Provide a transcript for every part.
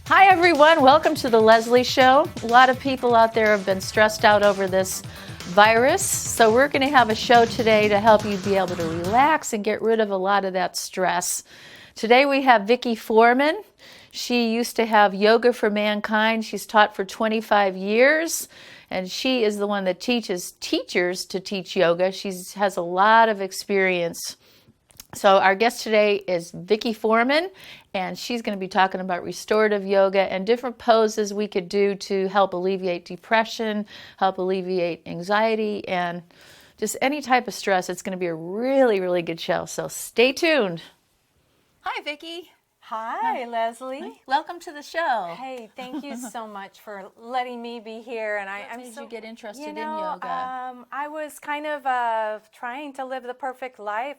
Hi everyone, welcome to the Lezlie Show. A lot of people out there have been stressed out over this virus, so we're going to have a show today to help you be able to relax and get rid of a lot of that stress. Today we have Vicki Forman. She used to have Yoga for Mankind. She's taught for 25 years, and she is the one that teaches teachers to teach yoga. She has a lot of experience. So our guest today is Vicki Forman, and she's going to be talking about restorative yoga and different poses we could do to help alleviate depression, help alleviate anxiety, and just any type of stress. It's going to be a really, really good show, so stay tuned. Hi, Vicki. Hi, Lezlie. Welcome to the show. Hey, thank you so much for letting me be here. And What made you get interested in yoga? I was kind of trying to live the perfect life,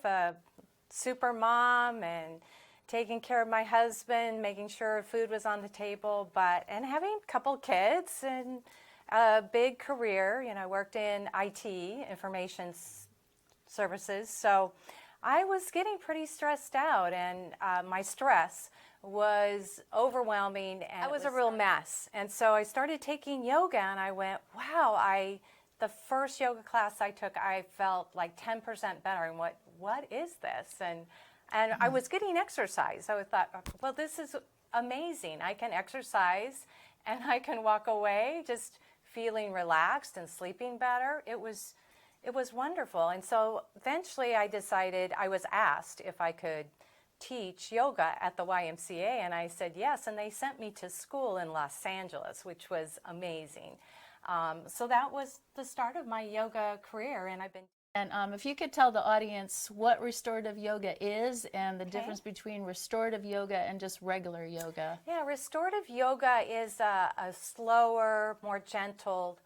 super mom and taking care of my husband, making sure food was on the table, and having a couple kids and a big career. You know, I worked in IT, information services, so I was getting pretty stressed out, and my stress was overwhelming, and I was a real mess. And so I started taking yoga, and I went, wow, the first yoga class I took, I felt like 10% better. And what is this? And I was getting exercise. I thought, well, this is amazing. I can exercise and I can walk away just feeling relaxed and sleeping better. It was wonderful. And so eventually I decided, I was asked if I could teach yoga at the YMCA, and I said yes, and they sent me to school in Los Angeles, which was amazing. So that was the start of my yoga career, and I've been... And if you could tell the audience what restorative yoga is and the difference between restorative yoga and just regular yoga. Yeah, restorative yoga is a slower, more gentle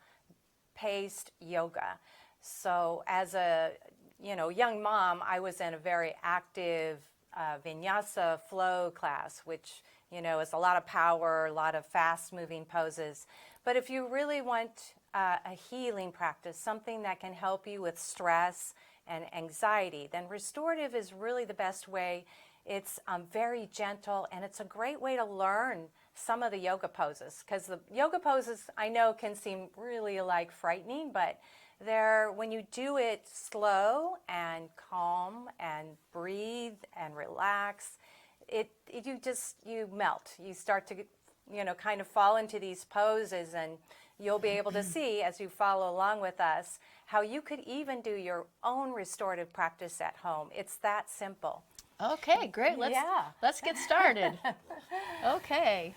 paced yoga. So as a young mom, I was in a very active vinyasa flow class, which is a lot of power, a lot of fast moving poses. But if you really want a healing practice, something that can help you with stress and anxiety, then restorative is really the best way. It's very gentle, and it's a great way to learn some of the yoga poses, because the yoga poses I know can seem really frightening, but when you do it slow and calm and breathe and relax, you melt. You start to kind of fall into these poses, and you'll be able to see as you follow along with us how you could even do your own restorative practice at home. It's that simple. Okay, great. Let's get started. Okay,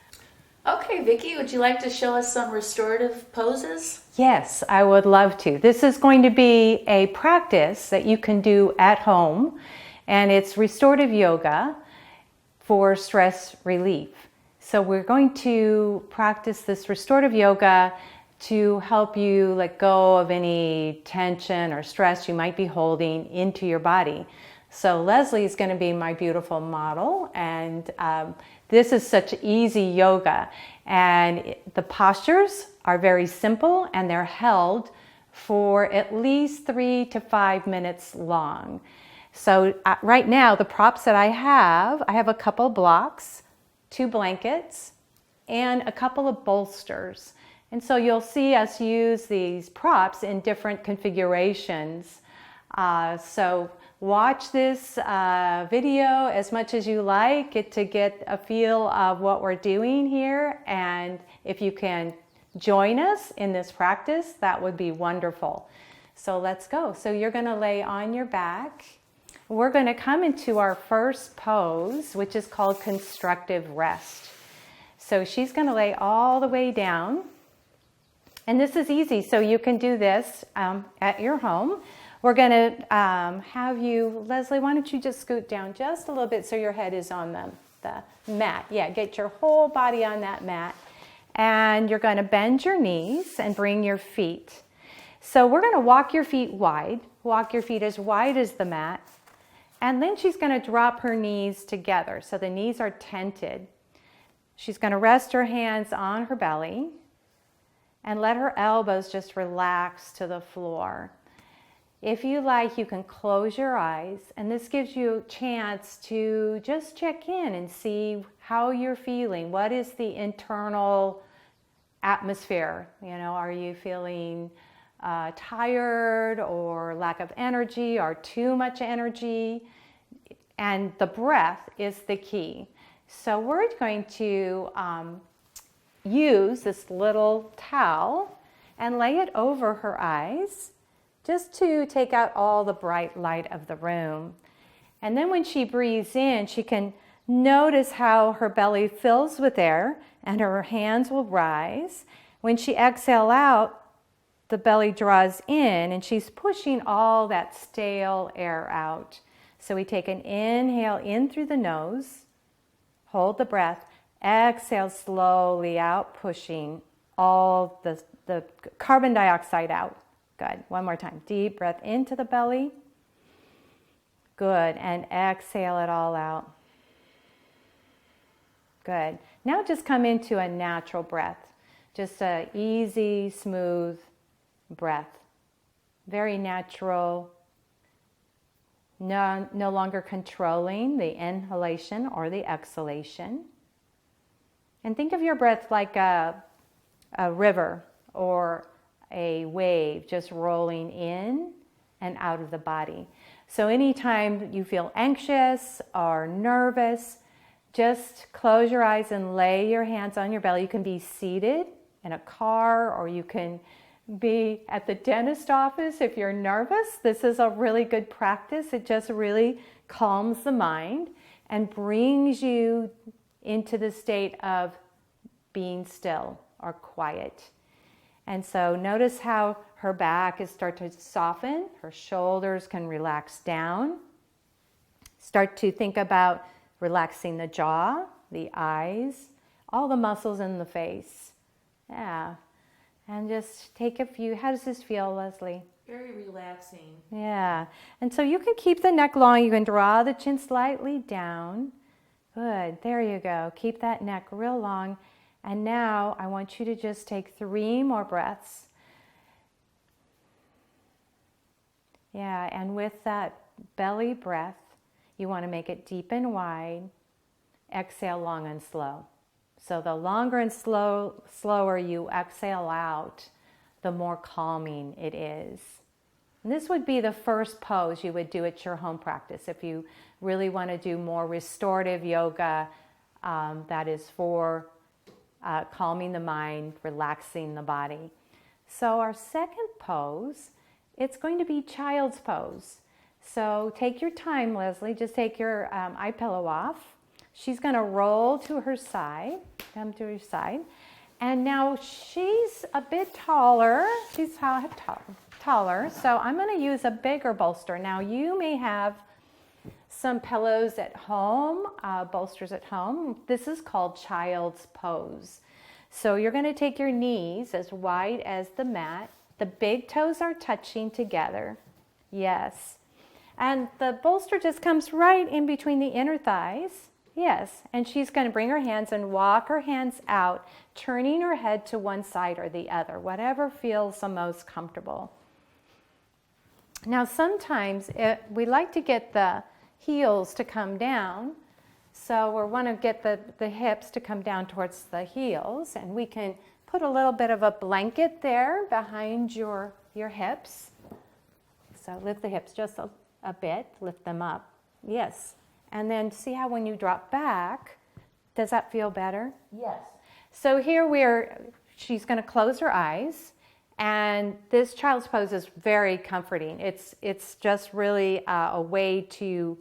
Vicki, would you like to show us some restorative poses? Yes, I would love to. This is going to be a practice that you can do at home, and it's restorative yoga for stress relief. So we're going to practice this restorative yoga to help you let go of any tension or stress you might be holding into your body. So Lezlie is going to be my beautiful model, and this is such easy yoga, and the postures are very simple, and they're held for at least 3 to 5 minutes long. So right now, the props that I have a couple blocks, 2 blankets, and a couple of bolsters. And so you'll see us use these props in different configurations. So watch this video as much as you like to get a feel of what we're doing here. And if you can join us in this practice, that would be wonderful. So let's go. So you're going to lay on your back. We're going to come into our first pose, which is called constructive rest. So she's going to lay all the way down. And this is easy, so you can do this at your home. We're going to have you, Lezlie, why don't you just scoot down just a little bit so your head is on the mat. Yeah, get your whole body on that mat. And you're going to bend your knees and bring your feet. So we're going to walk your feet wide. Walk your feet as wide as the mat. And then she's going to drop her knees together. So the knees are tented. She's going to rest her hands on her belly and let her elbows just relax to the floor. If you like, you can close your eyes, and this gives you a chance to just check in and see how you're feeling. What is the internal atmosphere? Are you feeling tired or lack of energy or too much energy? And the breath is the key. So we're going to use this little towel and lay it over her eyes, just to take out all the bright light of the room. And then when she breathes in, she can notice how her belly fills with air and her hands will rise. When she exhales out, the belly draws in and she's pushing all that stale air out. So we take an inhale in through the nose, hold the breath, exhale slowly out, pushing all the carbon dioxide out. Good. One more time. Deep breath into the belly. Good. And exhale it all out. Good. Now just come into a natural breath. Just an easy, smooth breath. Very natural. No longer controlling the inhalation or the exhalation. And think of your breath like a river or a wave just rolling in and out of the body. So anytime you feel anxious or nervous, just close your eyes and lay your hands on your belly. You can be seated in a car, or you can be at the dentist office if you're nervous. This is a really good practice. It just really calms the mind and brings you into the state of being still or quiet. And so notice how her back is starting to soften. Her shoulders can relax down. Start to think about relaxing the jaw, the eyes, all the muscles in the face. Yeah. And just take a few. How does this feel, Lezlie? Very relaxing. Yeah. And so you can keep the neck long. You can draw the chin slightly down. Good. There you go. Keep that neck real long. And now I want you to just take 3 more breaths. Yeah, and with that belly breath, you want to make it deep and wide. Exhale long and slow. So the longer and slower you exhale out, the more calming it is. And this would be the first pose you would do at your home practice if you really want to do more restorative yoga that is for calming the mind, relaxing the body. So our second pose, it's going to be child's pose. So take your time, Lezlie. Just take your eye pillow off. She's going to roll to her side, come to her side. And now she's a bit taller. She's taller. So I'm going to use a bigger bolster. Now you may have some pillows at home, bolsters at home. This is called child's pose. So you're going to take your knees as wide as the mat. The big toes are touching together. Yes. And the bolster just comes right in between the inner thighs. Yes. And she's going to bring her hands and walk her hands out, turning her head to one side or the other, whatever feels the most comfortable. Now sometimes we like to get the heels to come down. So we want to get the hips to come down towards the heels, and we can put a little bit of a blanket there behind your hips. So lift the hips just a bit, lift them up. Yes. And then see how when you drop back, does that feel better? Yes. So here she's going to close her eyes, and this child's pose is very comforting. It's just really a way to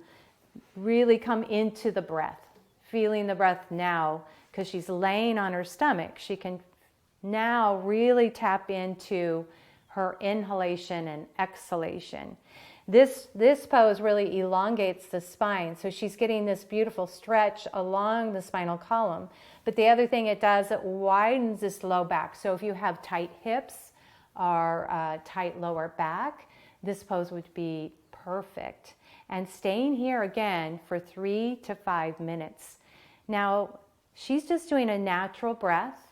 really come into the breath, feeling the breath now, because she's laying on her stomach. She can now really tap into her inhalation and exhalation. This pose really elongates the spine, so she's getting this beautiful stretch along the spinal column. But the other thing it does, it widens this low back. So if you have tight hips or tight lower back, this pose would be perfect. And staying here again for 3 to 5 minutes. Now, she's just doing a natural breath,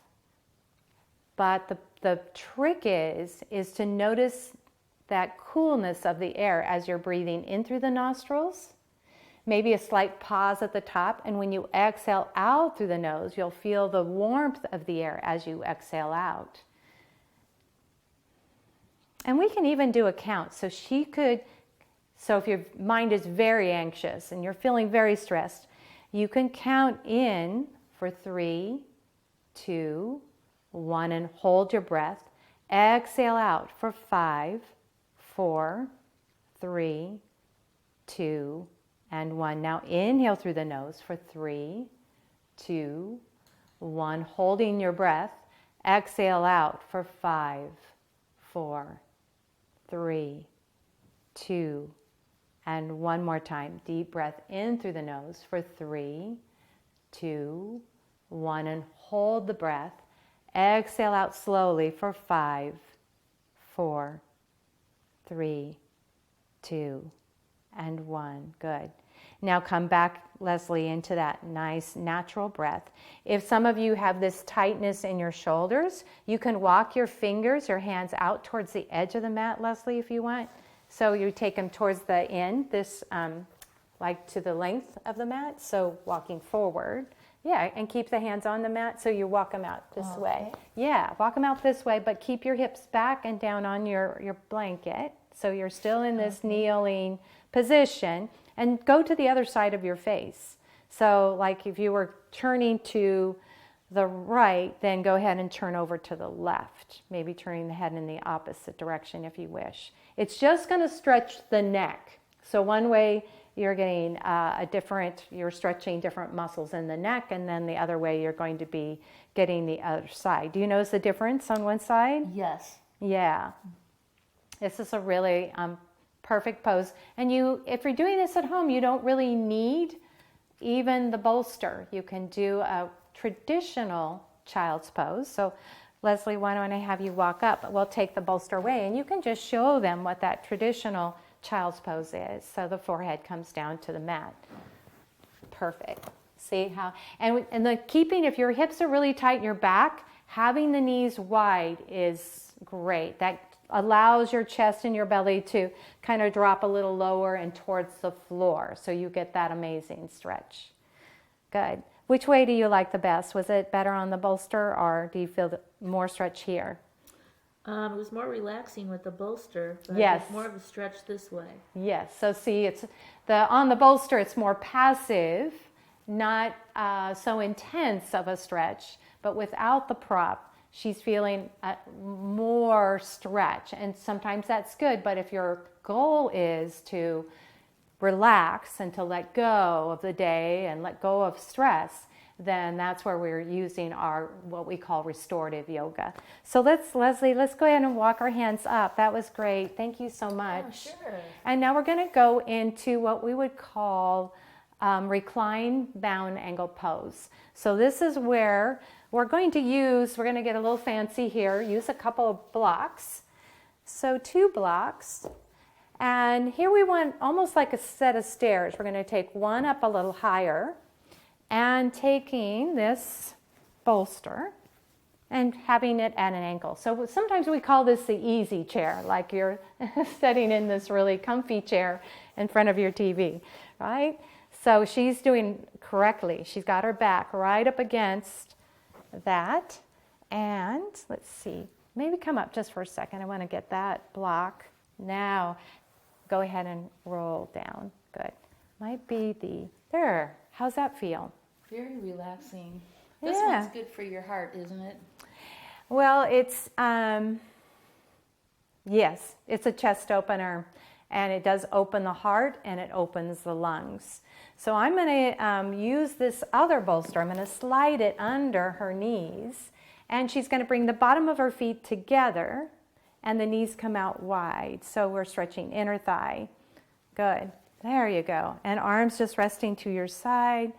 but the trick is to notice that coolness of the air as you're breathing in through the nostrils. Maybe a slight pause at the top, and when you exhale out through the nose, you'll feel the warmth of the air as you exhale out. And we can even do a count. So if your mind is very anxious and you're feeling very stressed, you can count in for 3, 2, 1, and hold your breath. Exhale out for 5, 4, 3, 2, and 1. Now inhale through the nose for 3, 2, 1. Holding your breath. Exhale out for 5, 4, 3, 2, and 1 more time. Deep breath in through the nose for 3, 2, 1. And hold the breath. Exhale out slowly for 5, 4, 3, 2, and 1. Good. Now come back, Lezlie, into that nice natural breath. If some of you have this tightness in your shoulders, you can walk your fingers, your hands out towards the edge of the mat, Lezlie, if you want. So you take them towards the end, like to the length of the mat. So walking forward. Yeah, and keep the hands on the mat so you walk them out this way. Yeah, walk them out this way, but keep your hips back and down on your blanket. So you're still in this kneeling position, and go to the other side of your face. So like if you were turning to the right, then go ahead and turn over to the left, maybe turning the head in the opposite direction if you wish. It's just going to stretch the neck. So one way you're getting you're stretching different muscles in the neck, and then the other way you're going to be getting the other side. Do you notice the difference on one side? Yes. Yeah. This is a really perfect pose. And if you're doing this at home, you don't really need even the bolster. You can do a traditional child's pose. So Lezlie, why don't I have you walk up? We'll take the bolster away, and you can just show them what that traditional child's pose is. So the forehead comes down to the mat. Perfect. See how, and the keeping, if your hips are really tight in your back, having the knees wide is great. That allows your chest and your belly to kind of drop a little lower and towards the floor, so you get that amazing stretch. Good. Which way do you like the best? Was it better on the bolster, or do you feel more stretch here? It was more relaxing with the bolster, but yes. More of a stretch this way. Yes. So see, on the bolster, it's more passive, not so intense of a stretch, but without the prop, she's feeling more stretch. And sometimes that's good, but if your goal is to relax and to let go of the day and let go of stress, then that's where we're using our what we call restorative yoga. So Lezlie, let's go ahead and walk our hands up. That was great. Thank you so much. Oh, sure. And now we're going to go into what we would call recline bound angle pose. So this is where we're going to get a little fancy here, use a couple of blocks. So 2 blocks. And here we want almost like a set of stairs. We're going to take one up a little higher, and taking this bolster and having it at an angle. So sometimes we call this the easy chair, like you're sitting in this really comfy chair in front of your TV, right? So she's doing correctly. She's got her back right up against that. And let's see, maybe come up just for a second. I want to get that block. Now go ahead and roll down. Good. Might be there. How's that feel? Very relaxing. This Yeah. one's good for your heart, isn't it? Well, it's, yes, it's a chest opener, and it does open the heart and it opens the lungs. So I'm going to use this other bolster. I'm going to slide it under her knees, and she's going to bring the bottom of her feet together and the knees come out wide. So we're stretching inner thigh. Good. There you go. And arms just resting to your side.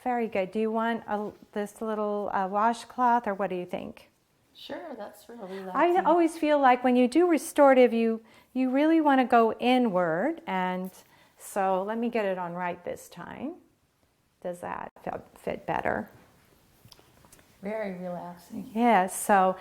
Very good. Do you want this little washcloth, or what do you think? Sure, that's real relaxing. I always feel like when you do restorative, you really want to go inward. And so let me get it on right this time. Does that fit better? Very relaxing. Yes, so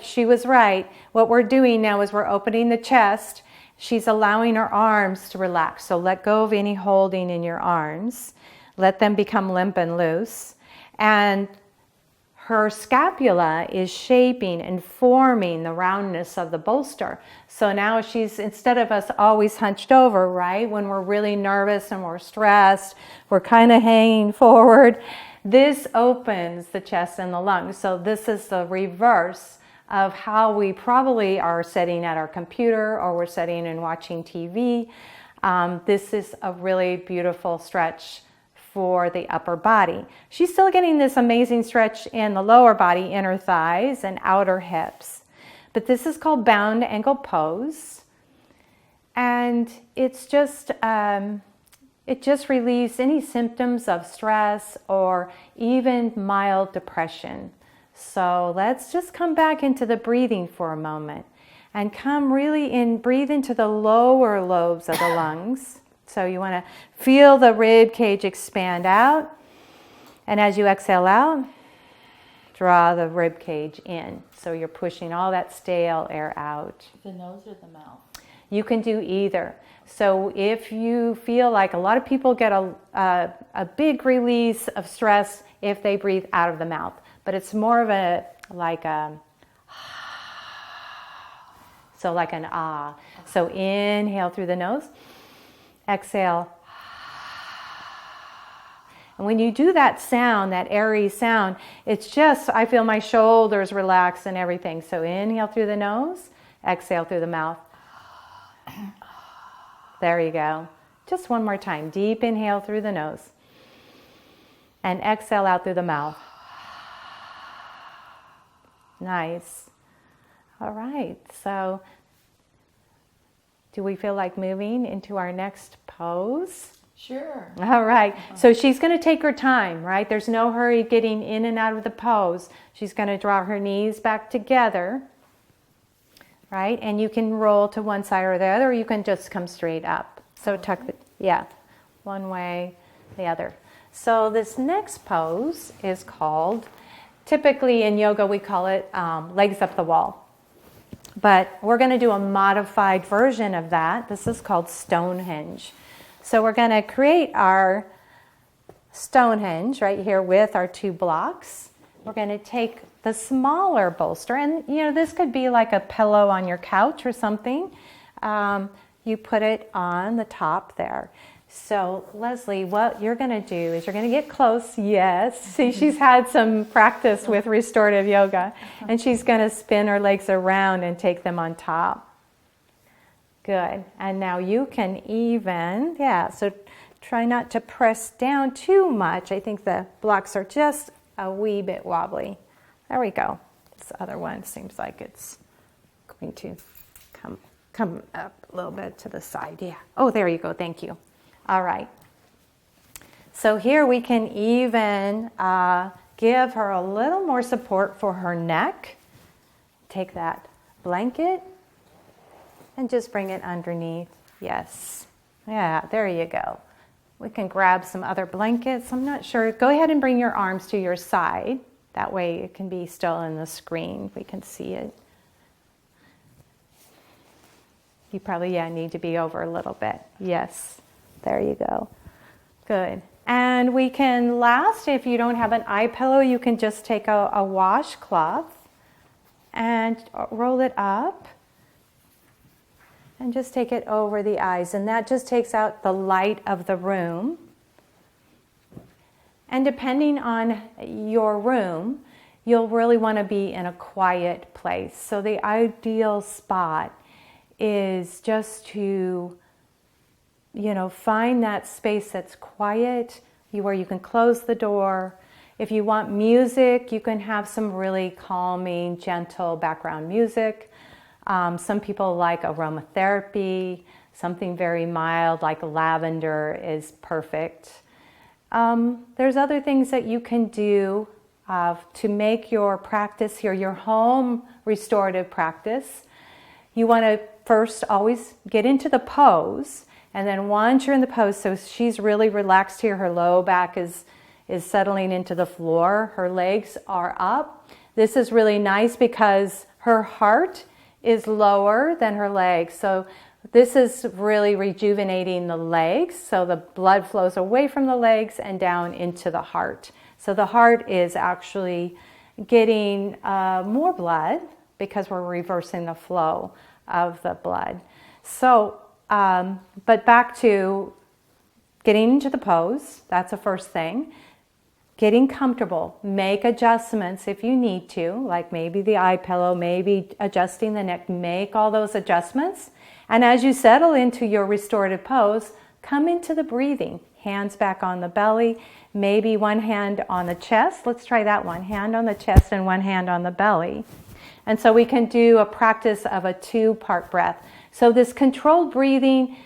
she was right. What we're doing now is we're opening the chest. She's allowing her arms to relax. So let go of any holding in your arms. Let them become limp and loose. And her scapula is shaping and forming the roundness of the bolster. So now she's, instead of us always hunched over, right? When we're really nervous and we're stressed, we're kind of hanging forward. This opens the chest and the lungs. So this is the reverse of how we probably are sitting at our computer or we're sitting and watching TV. This is a really beautiful stretch for the upper body. She's still getting this amazing stretch in the lower body, inner thighs and outer hips. But this is called bound ankle pose. And it's just, it just relieves any symptoms of stress or even mild depression. So let's just come back into the breathing for a moment and come really in, breathe into the lower lobes of the lungs. So you want to feel the rib cage expand out. And as you exhale out, draw the rib cage in. So you're pushing all that stale air out. The nose or the mouth? You can do either. So if you feel like a lot of people get a big release of stress if they breathe out of the mouth, but it's more of a, like a, so like an ah. So inhale through the nose. Exhale. And when you do that sound, that airy sound, it's just, I feel my shoulders relax and everything. So inhale through the nose, exhale through the mouth. There you go. Just one more time. Deep inhale through the nose. And exhale out through the mouth. Nice. All right. So do we feel like moving into our next pose? Sure. All right. So she's going to take her time, right? There's no hurry getting in and out of the pose. She's going to draw her knees back together, right? And you can roll to one side or the other, or you can just come straight up. So tuck the, one way, the other. So this next pose is called, typically in yoga we call it legs up the wall. But we're going to do a modified version of that. This is called Stonehenge. So we're going to create our Stonehenge right here with our two blocks. We're going to take the smaller bolster, and this could be like a pillow on your couch or something. You put it on the top there. So Lezlie, what you're going to do is you're going to get close. Yes. See, she's had some practice with restorative yoga, and she's going to spin her legs around and take them on top. Good. And now you can even, so try not to press down too much. I think the blocks are just a wee bit wobbly. There we go. This other one seems like it's going to come up a little bit to the side. Yeah. Oh, there you go. Thank you. All right. So here we can even give her a little more support for her neck. Take that blanket and just bring it underneath. Yes. Yeah, there you go. We can grab some other blankets. I'm not sure. Go ahead and bring your arms to your side. That way it can be still in the screen. We can see it. You probably, need to be over a little bit. Yes. There you go. Good. And we can last, if you don't have an eye pillow, you can just take a washcloth and roll it up and just take it over the eyes. And that just takes out the light of the room. And depending on your room, you'll really want to be in a quiet place. So the ideal spot is just to find that space that's quiet, where you can close the door. If you want music, you can have some really calming, gentle background music. Some people like aromatherapy. Something very mild like lavender is perfect. There's other things that you can do to make your practice here, your home restorative practice. You want to first always get into the pose. And then once you're in the pose, so she's really relaxed here, her low back is is settling into the floor. Her legs are up. This is really nice because her heart is lower than her legs. So this is really rejuvenating the legs. So the blood flows away from the legs and down into the heart. So the heart is actually getting more blood because we're reversing the flow of the blood. So, but back to getting into the pose, that's the first thing. Getting comfortable, make adjustments if you need to, like maybe the eye pillow, maybe adjusting the neck, make all those adjustments. And as you settle into your restorative pose, come into the breathing. Hands back on the belly, maybe one hand on the chest. Let's try that one. Hand on the chest and one hand on the belly. And so we can do a practice of a 2-part breath. So this controlled breathing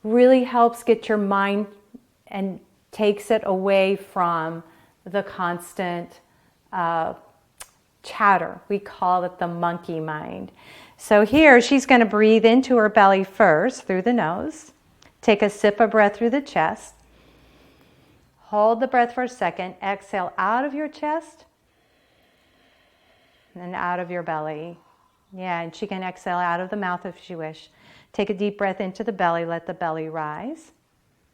really helps get your mind and takes it away from the constant chatter. We call it the monkey mind. So here she's going to breathe into her belly first through the nose. Take a sip of breath through the chest. Hold the breath for a second. Exhale out of your chest and out of your belly. Yeah, and she can exhale out of the mouth if she wish. Take a deep breath into the belly. Let the belly rise.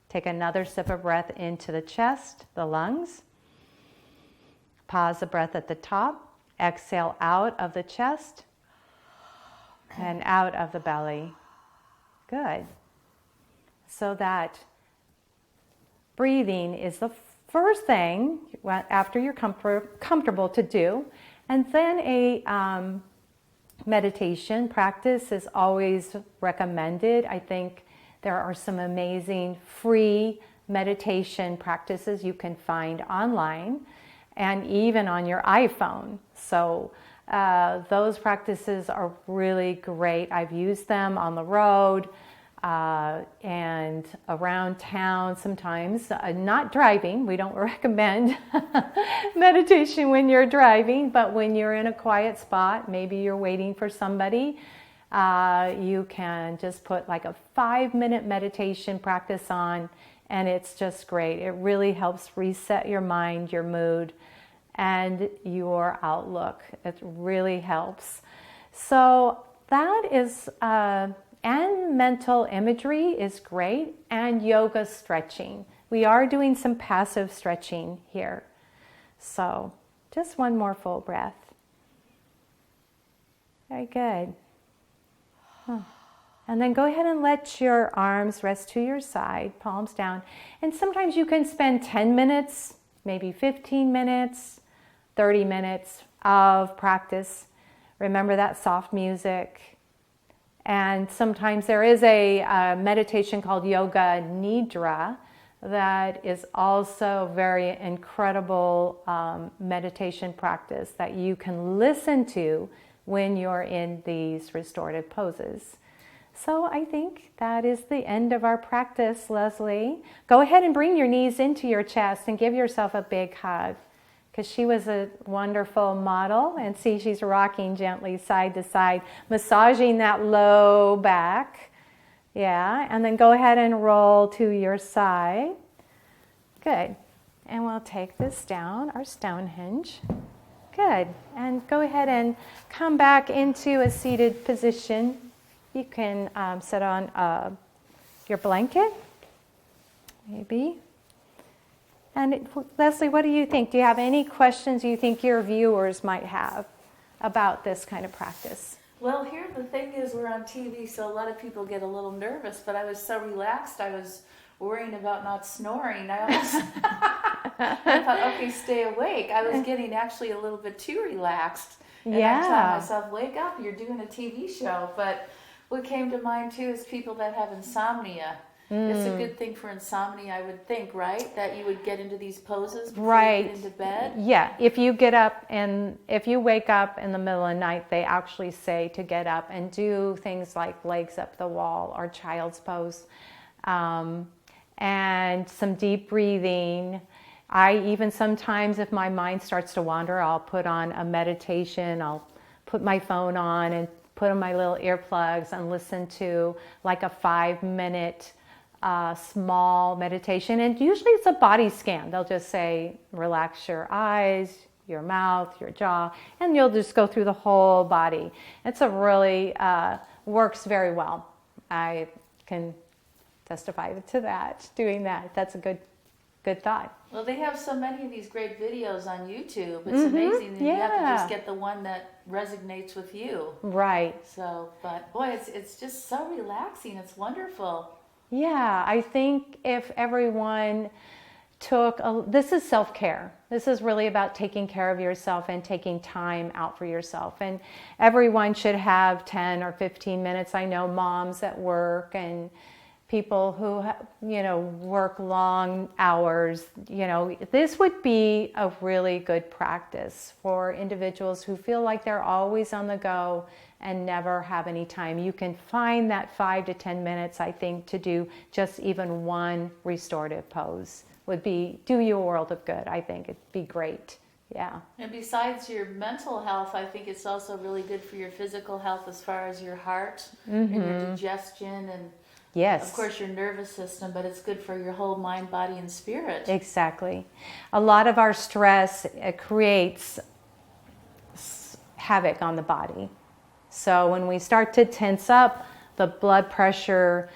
Take another sip of breath into the chest, the lungs. Pause the breath at the top. Exhale out of the chest and out of the belly. Good. So that breathing is the first thing after you're comfortable to do. And then a meditation practice is always recommended. I think there are some amazing free meditation practices you can find online and even on your iPhone. So those practices are really great. I've used them on the road and around town sometimes. Not driving. We don't recommend meditation when you're driving, but when you're in a quiet spot, maybe you're waiting for somebody, you can just put like a 5-minute meditation practice on, and it's just great. It really helps reset your mind, your mood, and your outlook. It really helps. So that is, and mental imagery is great, and yoga stretching. We are doing some passive stretching here. So just one more full breath. Very good. And then go ahead and let your arms rest to your side, palms down. And sometimes you can spend 10 minutes, maybe 15 minutes, 30 minutes of practice. Remember that soft music. And sometimes there is a meditation called Yoga Nidra that is also very incredible meditation practice that you can listen to when you're in these restorative poses. So I think that is the end of our practice, Lezlie. Go ahead and bring your knees into your chest and give yourself a big hug, because she was a wonderful model. And see, she's rocking gently side to side, massaging that low back. Yeah, and then go ahead and roll to your side. Good. And we'll take this down, our Stonehenge. Good. And go ahead and come back into a seated position. You can sit on your blanket, maybe. And Lezlie, what do you think? Do you have any questions you think your viewers might have about this kind of practice? Well, here the thing is, we're on TV, so a lot of people get a little nervous, but I was so relaxed, I was worrying about not snoring. I thought, okay, stay awake. I was getting actually a little bit too relaxed. And Yeah. I'm telling myself, wake up, you're doing a TV show. But what came to mind too is people that have insomnia. It's a good thing for insomnia, I would think, right? That you would get into these poses before you get into bed. Yeah, if you get up and if you wake up in the middle of the night, they actually say to get up and do things like legs up the wall or child's pose, and some deep breathing. I even sometimes, if my mind starts to wander, I'll put on a meditation. I'll put my phone on and put on my little earplugs and listen to like a 5-minute small meditation, and usually it's a body scan. They'll just say, relax your eyes, your mouth, your jaw, and you'll just go through the whole body. It's a really, works very well. I can testify to that, doing that. That's a good thought. Well, they have so many of these great videos on YouTube. It's amazing that you have to just get the one that resonates with you. Right. So, but boy, it's just so relaxing. It's wonderful. Yeah, I think if everyone this is self-care. This is really about taking care of yourself and taking time out for yourself. And everyone should have 10 or 15 minutes. I know moms at work and people who, work long hours, this would be a really good practice for individuals who feel like they're always on the go and never have any time. You can find that 5 to 10 minutes, I think, to do just even one restorative pose would do you a world of good. I think it'd be great. Yeah. And besides your mental health, I think it's also really good for your physical health as far as your heart and your digestion and yes, of course your nervous system, but it's good for your whole mind, body, and spirit. Exactly. A lot of our stress creates havoc on the body. So when we start to tense up, the blood pressure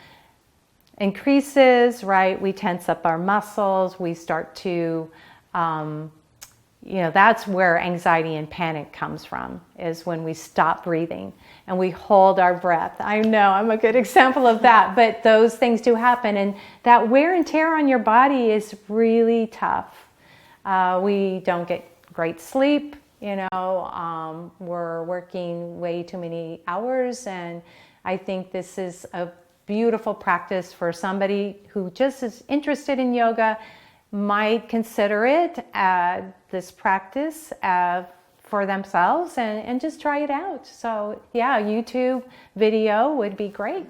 increases, right? We tense up our muscles. We start to, that's where anxiety and panic comes from, is when we stop breathing and we hold our breath. I know I'm a good example of that, but those things do happen. And that wear and tear on your body is really tough. We don't get great sleep. We're working way too many hours, and I think this is a beautiful practice for somebody who just is interested in yoga, might consider it this practice for themselves and just try it out. So yeah, YouTube video would be great.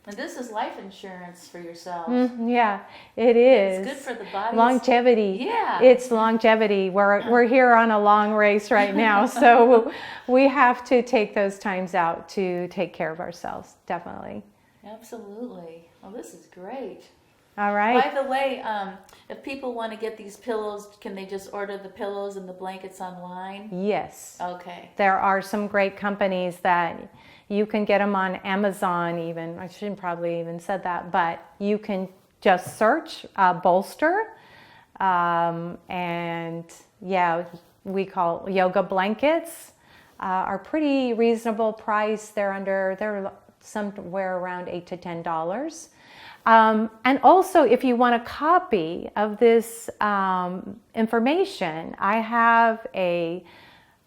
And this is life insurance for yourself. Yeah, it is. It's good for the body. Longevity. Yeah. It's longevity. We're here on a long race right now, so we have to take those times out to take care of ourselves, definitely. Absolutely. Well, this is great. All right. By the way, if people want to get these pillows, can they just order the pillows and the blankets online? Yes. Okay. There are some great companies that you can get them on Amazon even. I shouldn't probably even said that, but you can just search bolster. And yeah, we call yoga blankets are pretty reasonable price. They're somewhere around $8 to $10. And also, if you want a copy of this information, I have a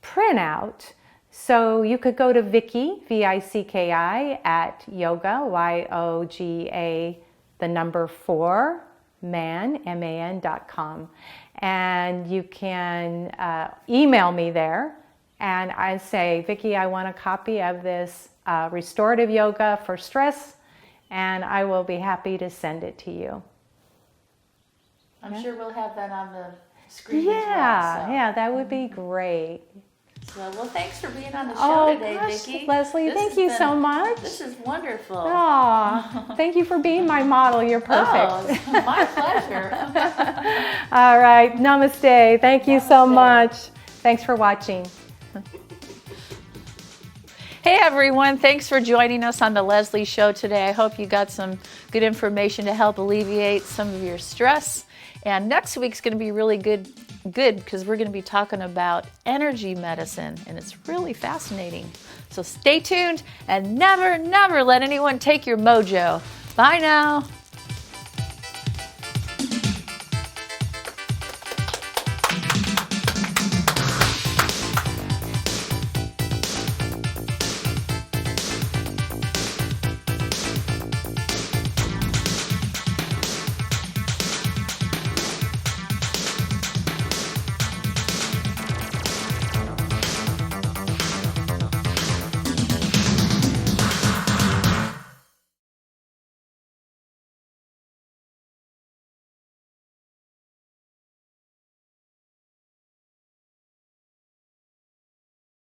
printout. So you could go to Vicki, VICKI, at yoga, YOGA, the number 4, man.com. And you can email me there. And I say, Vicki, I want a copy of this restorative yoga for stress, and I will be happy to send it to you. I'm sure we'll have that on the screen yeah, as well. So. Yeah, that would be great. So, well, thanks for being on the show today, gosh, Vicki. Lezlie, thank you so much. This is wonderful. Oh, thank you for being my model. You're perfect. Oh, it's my pleasure. All right, namaste. Thank you so much. Thanks for watching. Hey everyone, thanks for joining us on the Lezlie Show today. I hope you got some good information to help alleviate some of your stress. And next week's going to be really good because we're going to be talking about energy medicine, and it's really fascinating. So stay tuned and never let anyone take your mojo. Bye now.